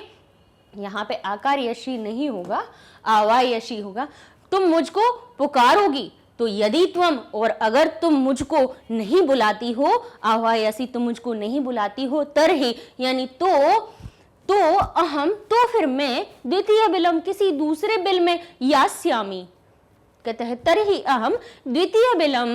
Speaker 1: यहाँ पे आकार यशी नहीं होगा, आवायशी होगा, तुम मुझको पुकारोगी। तो यदि और अगर तुम मुझको नहीं बुलाती हो, आवायसी तुम मुझको नहीं बुलाती हो, तरही यानी तो अहम तो फिर मैं, द्वितीय बिलम किसी दूसरे बिल में, यास्यामी कहते हैं तरही अहम द्वितीय बिलम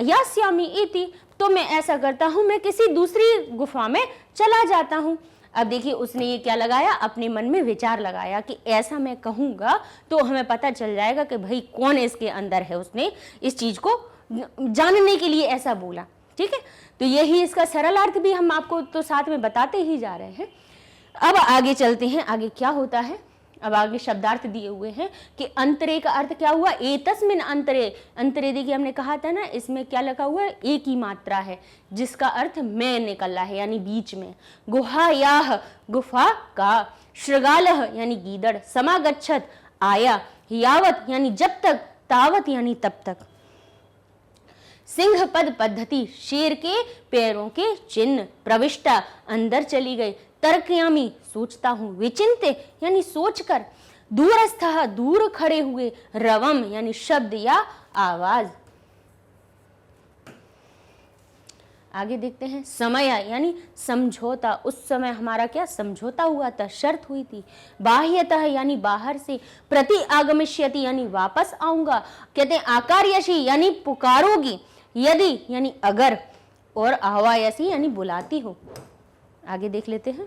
Speaker 1: यास्यामी इति, तो मैं ऐसा करता हूं, मैं किसी दूसरी गुफा में चला जाता हूं। अब देखिए उसने ये क्या लगाया, अपने मन में विचार लगाया कि ऐसा मैं कहूंगा तो हमें पता चल जाएगा कि भाई कौन इसके अंदर है, उसने इस चीज को जानने के लिए ऐसा बोला। ठीक है, तो यही इसका सरल अर्थ भी हम आपको तो साथ में बताते ही जा रहे हैं। अब आगे चलते हैं, आगे क्या होता है। अब आगे शब्दार्थ दिए हुए हैं कि अंतरे का अर्थ क्या हुआ, एतस्मिन अंतरे, अंतरे देखिए हमने कहा था ना, इसमें क्या लगा हुआ है, एक ही मात्रा है जिसका अर्थ में निकल रहा है यानी बीच में। गुहायाह गुफा का, श्रृगालह यानी गीदड़, समागच्छत आया, यावत यानी जब तक, तावत यानी तब तक। सिंह पद पद्धति शेर के पैरों के चिन्ह, प्रविष्टा अंदर चली गई, तर्कयामी सोचता हूं, विचिंते यानी सोचकर, दूरस्थ दूर खड़े हुए, रवम यानी शब्द या आवाज। आगे देखते हैं, समय यानी समझौता, उस समय हमारा क्या समझौता हुआ था, शर्त हुई थी। बाह्यतः यानी बाहर से, प्रति आगमिष्यति यानी वापस आऊंगा, कहते हैं आकार्यशी यानी पुकारोगी, यदि यानी अगर, और आह्वायसी यानी बुलाती हो। आगे देख लेते हैं,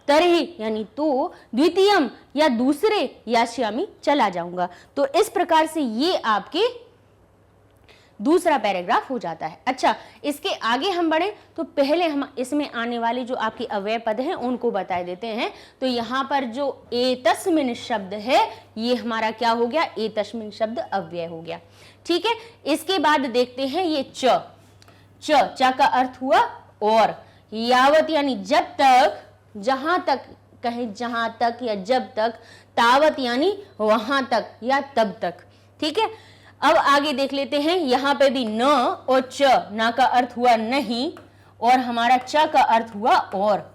Speaker 1: तरही यानी तो, द्वितीयम या दूसरे, यास्यामी चला जाऊंगा। तो इस प्रकार से ये आपके दूसरा पैराग्राफ हो जाता है। अच्छा, इसके आगे हम बढ़े तो पहले हम इसमें आने वाले जो आपके अव्यय पद हैं उनको बता देते हैं। तो यहाँ पर जो एतस्मिन शब्द है ये हमारा क्या हो गया, एतस्मिन शब्द अव्यय हो गया। ठीक है, इसके बाद देखते हैं ये च का अर्थ हुआ और, यावत यानी जब तक, जहां तक कहें, जहां तक या जब तक, तावत यानी वहां तक या तब तक। ठीक है, अब आगे देख लेते हैं, यहां पे भी न और च, ना का अर्थ हुआ नहीं और हमारा च का अर्थ हुआ और।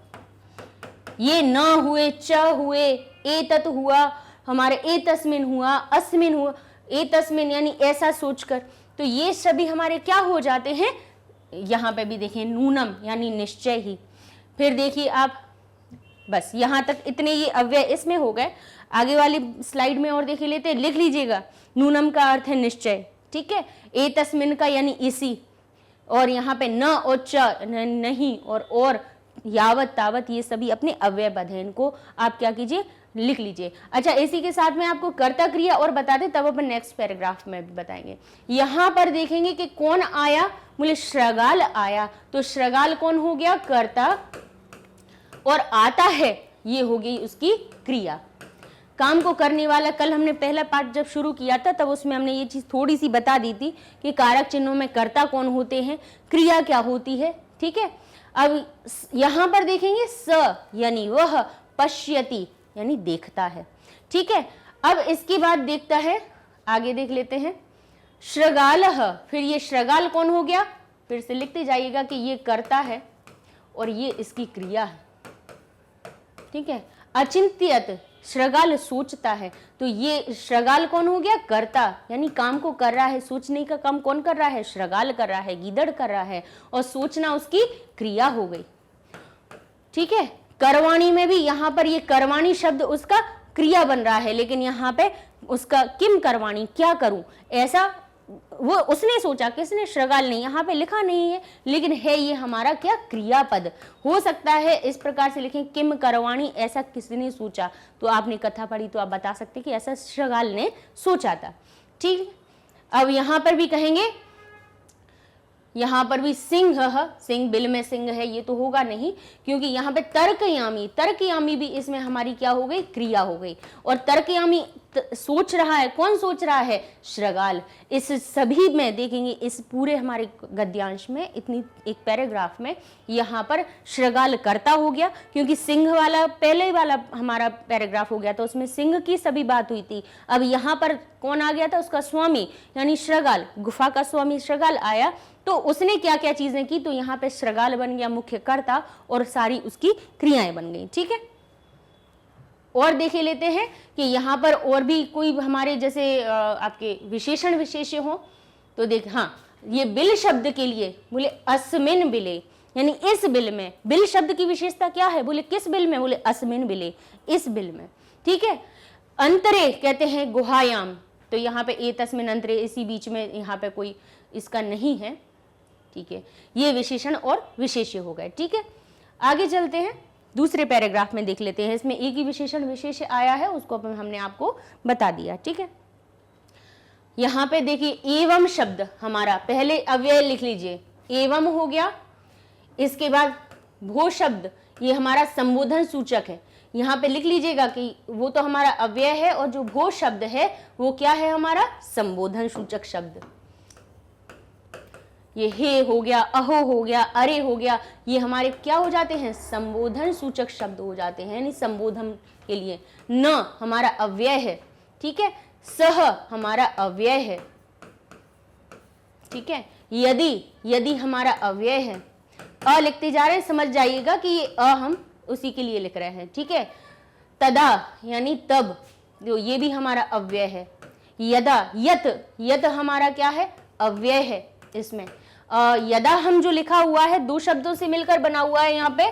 Speaker 1: ये न हुए, च हुए, एतत हुआ, हमारे एतस्मिन हुआ, अस्मिन हुआ, एतस्मिन यानी ऐसा सोचकर। तो ये सभी हमारे क्या हो जाते हैं, यहाँ पे भी देखिए नूनम यानी निश्चय ही। फिर देखिए आप, बस यहाँ तक इतने ये अव्यय इसमें हो गए। आगे वाली स्लाइड में और देख लेते हैं, लिख लीजिएगा। नूनम का अर्थ है निश्चय, ठीक है। ए तस्मिन का यानी इसी, और यहाँ पे न और च नहीं और यावत तावत, ये सभी अपने अव्यय पद हैं। इनको आप क्या कीजिए, लिख लीजिए। अच्छा, इसी के साथ में आपको कर्ता क्रिया और बता दें, तब अपन नेक्स्ट पैराग्राफ में भी बताएंगे। यहाँ पर देखेंगे कि कौन आया, बोले श्रगाल आया। तो श्रगाल कौन हो गया, कर्ता, और आता है ये हो गई उसकी क्रिया, काम को करने वाला। कल हमने पहला पार्ट जब शुरू किया था तब उसमें हमने ये चीज थोड़ी सी बता दी थी कि कारक चिन्हों में कर्ता कौन होते हैं, क्रिया क्या होती है, ठीक है। अब यहां पर देखेंगे स यानी वह, पश्यति यानी देखता है, ठीक है। अब इसके बाद देखता है, आगे देख लेते हैं, श्रगालः। फिर ये श्रगाल कौन हो गया, फिर से लिखते जाइएगा कि ये कर्ता है और ये इसकी क्रिया है, ठीक है। अचिंत्यत, श्रगाल सोचता है, तो ये श्रगाल कौन हो गया, कर्ता, यानी काम को कर रहा है। सोचने का काम कौन कर रहा है, श्रगाल कर रहा है, गीदड़ कर रहा है, और सोचना उसकी क्रिया हो गई, ठीक है। करवाणी में भी यहाँ पर ये करवाणी शब्द उसका क्रिया बन रहा है, लेकिन यहाँ पे उसका किम करवाणी, क्या करूं, ऐसा वो उसने सोचा, किसने, श्रगाल ने, यहाँ पे लिखा नहीं है, लेकिन है ये हमारा क्या, क्रियापद। हो सकता है इस प्रकार से लिखें, किम करवाणी, ऐसा किसने सोचा। तो आपने कथा पढ़ी तो आप बता सकते कि ऐसा श्रगाल ने सोचा था, ठीक। अब यहाँ पर भी कहेंगे, यहाँ पर भी सिंह, सिंह बिल में सिंह है, ये तो होगा नहीं, क्योंकि यहाँ पे तर्कयामी, तर्कयामी भी इसमें हमारी क्या हो गई, क्रिया हो गई। और तर्कयामी सोच रहा है, कौन सोच रहा है, श्रगाल। इस सभी में देखेंगे, इस पूरे हमारे गद्यांश में, इतनी एक पैराग्राफ में, यहाँ पर श्रगाल कर्ता हो गया, क्योंकि सिंह वाला पहले वाला हमारा पैराग्राफ हो गया तो उसमें सिंह की सभी बात हुई थी। अब यहाँ पर कौन आ गया था, उसका स्वामी यानी श्रगाल, गुफा का स्वामी श्रगाल आया, तो उसने क्या क्या चीजें की, तो यहाँ पे श्रगाल बन गया मुख्य कर्ता और सारी उसकी क्रियाएं बन गई, ठीक है। और देखे लेते हैं कि यहाँ पर और भी कोई हमारे जैसे आपके विशेषण विशेष्य हो, तो देख, हाँ, ये बिल शब्द के लिए बोले अस्मिन बिले, यानी इस बिल में। बिल शब्द की विशेषता क्या है, बोले किस बिल में, बोले अस्मिन बिले, इस बिल में, ठीक है। अंतरे कहते हैं गुहायाम, तो यहाँ पे ए तस्मिन अंतरे, इसी बीच में, यहाँ पे कोई इसका नहीं है, ठीक है। ये विशेषण और विशेष्य हो गए, ठीक है। आगे चलते हैं, दूसरे पैराग्राफ में देख लेते हैं। इसमें एक ही विशेषण विशेष्य आया है, उसको हमने आपको बता दिया, ठीक है। यहाँ पे देखिए एवं शब्द हमारा, पहले अव्यय लिख लीजिए, एवं हो गया। इसके बाद भो शब्द, ये हमारा संबोधन सूचक है, यहाँ पे लिख लीजिएगा कि वो तो हमारा अव्यय है, और जो भो शब्द है वो क्या है, हमारा संबोधन सूचक शब्द। ये हे हो गया, अहो हो गया, अरे हो गया, ये हमारे क्या हो जाते हैं, संबोधन सूचक शब्द हो जाते हैं, यानी संबोधन के लिए। न हमारा अव्यय है, ठीक है। सह हमारा अव्यय है, ठीक है। यदि हमारा अव्यय है। अ लिखते जा रहे हैं, समझ जाइएगा कि ये अ हम उसी के लिए लिख रहे हैं, ठीक है। तदा यानी तब, जो ये भी हमारा अव्यय है। यदा, यत हमारा क्या है, अव्यय है इसमें। यदा हम जो लिखा हुआ है दो शब्दों से मिलकर बना हुआ है यहाँ पे,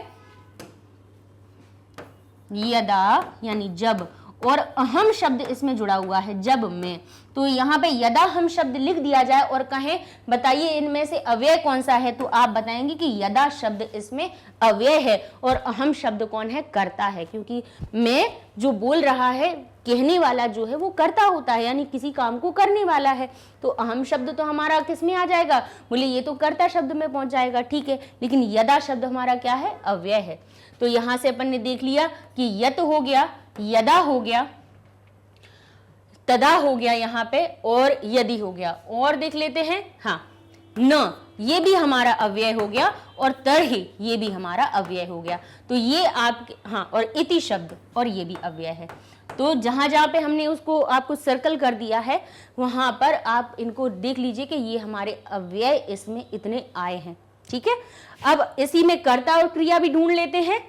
Speaker 1: यदा यानी जब, और अहम शब्द इसमें जुड़ा हुआ है जब में। तो यहाँ पे यदा हम शब्द लिख दिया जाए और कहें बताइए इनमें से अव्यय कौन सा है, तो आप बताएंगे कि यदा शब्द इसमें अव्यय है, और अहम शब्द कौन है, कर्ता है, क्योंकि मैं जो बोल रहा है, कहने वाला जो है वो कर्ता होता है, यानी किसी काम को करने वाला है। तो अहम शब्द तो हमारा किस में आ जाएगा, बोले ये तो कर्ता शब्द में पहुंच जाएगा, ठीक है। लेकिन यदा शब्द हमारा क्या है, अव्यय है। तो यहां से अपन ने देख लिया कि यत हो गया, यदा हो गया, तदा हो गया यहाँ पे, और यदि हो गया। और देख लेते हैं, हाँ, न ये भी हमारा अव्यय हो गया, और तरहि ये भी हमारा अव्यय हो गया। तो ये आपके, हाँ, और इति शब्द, और ये भी अव्यय है। तो जहां जहां पे हमने उसको आपको सर्कल कर दिया है, वहां पर आप इनको देख लीजिए कि ये हमारे अव्यय इसमें इतने आए हैं, ठीक है। अब इसी में कर्ता और क्रिया भी ढूंढ लेते हैं।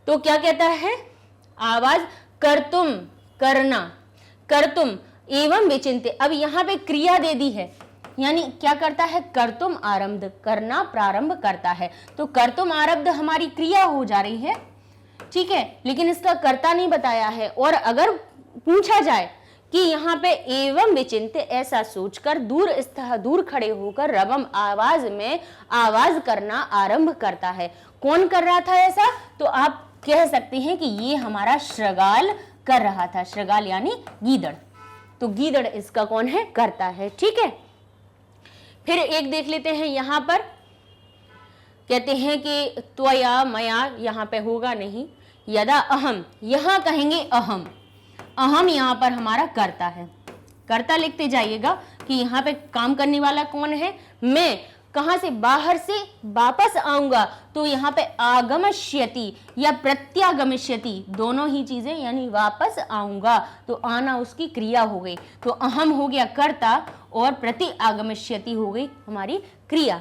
Speaker 1: तो क्या कहता है, आवाज कर्तुम, करना, कर्तुम एवं विचिन्त्य। अब यहाँ पे क्रिया दे दी है, यानी क्या करता है, कर्तुम आरंभ, करना प्रारंभ करता है। तो कर्तुम आरब्ध हमारी क्रिया हो जा रही है, ठीक है, लेकिन इसका कर्ता नहीं बताया है। और अगर पूछा जाए कि यहाँ पे एवं विचिंत, ऐसा सोचकर, दूर खड़े होकर रवम आवाज में आवाज करना आरंभ करता है। कौन कर रहा था ऐसा, तो आप कह सकते हैं कि ये हमारा श्रृगाल कर रहा था। श्रृगाल यानी गीदड़, तो गीदड़ इसका कौन है, करता है, ठीक है। फिर एक देख लेते हैं, यहां पर कहते हैं कि त्वया मया, यहां पे होगा नहीं, यदा अहम, यहां कहेंगे अहम, अहम यहां पर हमारा करता है। कर्ता लिखते जाइएगा कि यहाँ पे काम करने वाला कौन है, मैं कहां से, बाहर से वापस आऊंगा, तो यहाँ पे आगमष्यति या प्रत्यागमिष्यति दोनों ही चीजें, यानी वापस आऊंगा, तो आना उसकी क्रिया हो गई। तो अहम हो गया कर्ता और प्रति आगमष्यति हो गई हमारी क्रिया,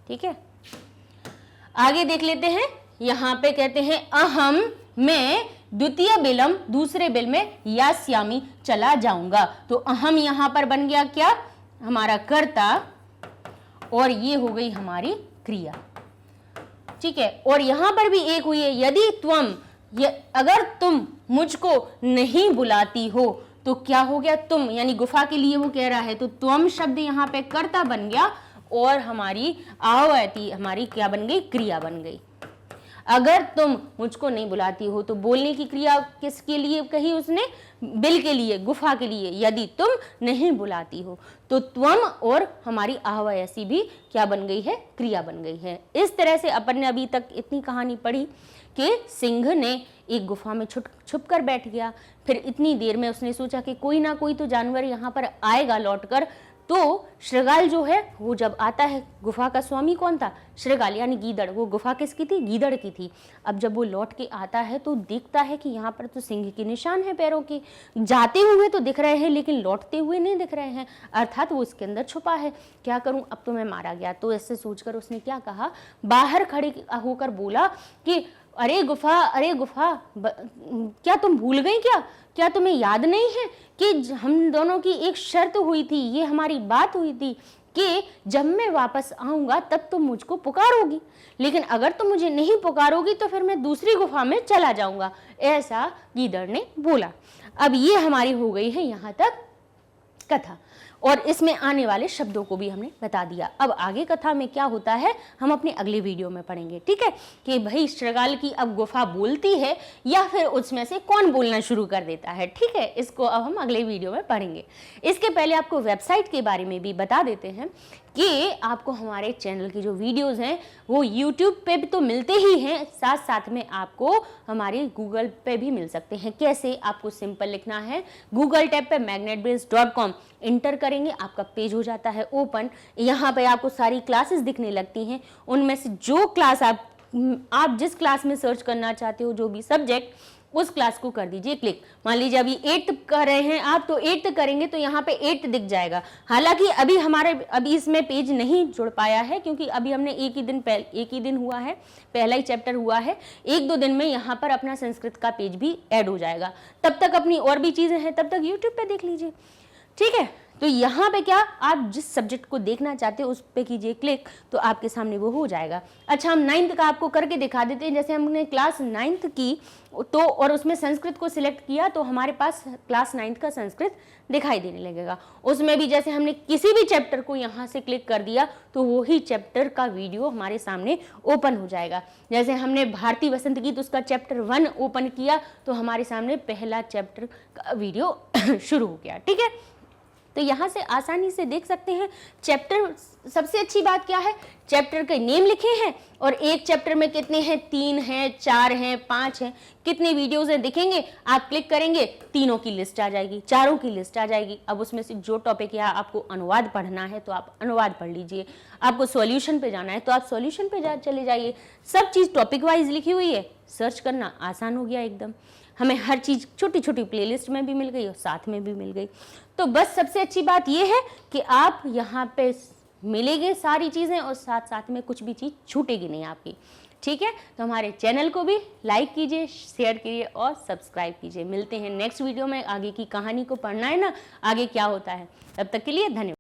Speaker 1: ठीक है। आगे देख लेते हैं, यहाँ पे कहते हैं अहम, मैं द्वितीय बिलम, दूसरे बिल में यास्यामी, चला जाऊंगा। तो अहम यहां पर बन गया क्या, हमारा कर्ता, और ये हो गई हमारी क्रिया, ठीक है। और यहां पर भी एक हुई है, यदि त्वम, अगर तुम मुझको नहीं बुलाती हो, तो क्या हो गया, तुम, यानी गुफा के लिए वो कह रहा है, तो त्वम शब्द यहां पे कर्ता बन गया और हमारी आवयति हमारी क्या बन गई, क्रिया बन गई। अगर तुम मुझको नहीं बुलाती हो, तो बोलने की क्रिया किसके लिए कही उसने, बिल के लिए, गुफा के लिए। यदि तुम नहीं बुलाती हो, तो त्वम और हमारी आहवयसी भी क्या बन गई है, क्रिया बन गई है। इस तरह से अपन ने अभी तक इतनी कहानी पढ़ी कि सिंह ने एक गुफा में छुप कर बैठ गया। फिर इतनी देर में उसने सोचा कि कोई ना कोई तो जानवर यहाँ पर आएगा लौटकर। तो श्रृगाल जो है वो जब आता है, गुफा का स्वामी कौन था, श्रृगाल यानी गीदड़, वो गुफा किसकी थी, गीदड़ की थी। अब जब वो लौट के आता है तो देखता है कि यहाँ पर तो सिंह के निशान है पैरों के, जाते हुए तो दिख रहे हैं लेकिन लौटते हुए नहीं दिख रहे हैं, अर्थात वो इसके अंदर छुपा है। क्या करूं, अब तो मैं मारा गया। तो ऐसे सोचकर उसने क्या कहा, बाहर खड़े होकर बोला कि अरे गुफा, क्या तुम भूल गई क्या तुम्हें याद नहीं है कि हम दोनों की एक शर्त हुई थी, ये हमारी बात हुई थी कि जब मैं वापस आऊंगा तब तुम मुझको पुकारोगी, लेकिन अगर तुम मुझे नहीं पुकारोगी तो फिर मैं दूसरी गुफा में चला जाऊंगा, ऐसा गीदड़ ने बोला। अब ये हमारी हो गई है यहाँ तक कथा, और इसमें आने वाले शब्दों को भी हमने बता दिया। अब आगे कथा में क्या होता है हम अपने अगले वीडियो में पढ़ेंगे, ठीक है, कि भाई श्रृगाल की अब गुफा बोलती है या फिर उसमें से कौन बोलना शुरू कर देता है, ठीक है, इसको अब हम अगले वीडियो में पढ़ेंगे। इसके पहले आपको वेबसाइट के बारे में भी बता देते हैं कि आपको हमारे चैनल की जो वीडियोस हैं वो यूट्यूब पे भी तो मिलते ही हैं, साथ साथ में आपको हमारे गूगल पे भी मिल सकते हैं। कैसे, आपको सिंपल लिखना है, गूगल टैब पे magnetbrains.com इंटर करेंगे, आपका पेज हो जाता है ओपन। यहाँ पे आपको सारी क्लासेस दिखने लगती हैं, उनमें से जो क्लास आप जिस क्लास में सर्च करना चाहते हो, जो भी सब्जेक्ट, उस क्लास को कर दीजिए क्लिक। मान लीजिए अभी 8th कर रहे हैं आप, तो 8th करेंगे तो यहाँ पे 8 दिख जाएगा। हालांकि अभी इसमें पेज नहीं जुड़ पाया है, क्योंकि अभी हमने एक ही दिन हुआ है, पहला ही चैप्टर हुआ है। 1-2 दिन में यहाँ पर अपना संस्कृत का पेज भी ऐड हो जाएगा। तब तक अपनी और भी चीजें हैं, तब तक यूट्यूब पे देख लीजिए, ठीक है। तो यहाँ पे क्या, आप जिस सब्जेक्ट को देखना चाहते हो उस पे कीजिए क्लिक, तो आपके सामने वो हो जाएगा। अच्छा, हम 9th का आपको करके दिखा देते हैं। जैसे हमने क्लास 9th की तो और उसमें संस्कृत को सिलेक्ट किया, तो हमारे पास क्लास 9th का संस्कृत दिखाई देने लगेगा। उसमें भी जैसे हमने किसी भी चैप्टर को यहाँ से क्लिक कर दिया तो वही चैप्टर का वीडियो हमारे सामने ओपन हो जाएगा। जैसे हमने भारतीय वसंत गीत उसका चैप्टर 1 ओपन किया तो हमारे सामने पहला चैप्टर का वीडियो शुरू हो गया, ठीक है। तो यहाँ से आसानी से देख सकते हैं चैप्टर। सबसे अच्छी बात क्या है, चैप्टर के नेम लिखे हैं और एक चैप्टर में कितने हैं, 3 हैं, 4 हैं, 5 हैं, कितने वीडियोज हैं दिखेंगे। आप क्लिक करेंगे, तीनों की लिस्ट आ जाएगी, चारों की लिस्ट आ जाएगी। अब उसमें से जो टॉपिक है, आपको अनुवाद पढ़ना है तो आप अनुवाद पढ़ लीजिए, आपको सॉल्यूशन पे जाना है तो आप सॉल्यूशन पे चले जाइए। सब चीज़ टॉपिक वाइज लिखी हुई है, सर्च करना आसान हो गया एकदम। हमें हर चीज़ छोटी छोटी प्लेलिस्ट में भी मिल गई और साथ में भी मिल गई। तो बस सबसे अच्छी बात यह है कि आप यहाँ पे मिलेंगे सारी चीज़ें और साथ साथ में कुछ भी चीज़ छूटेगी नहीं आपकी, ठीक है। तो हमारे चैनल को भी लाइक कीजिए, शेयर कीजिए और सब्सक्राइब कीजिए। मिलते हैं नेक्स्ट वीडियो में। आगे की कहानी को पढ़ना है ना, आगे क्या होता है। तब तक के लिए धन्यवाद।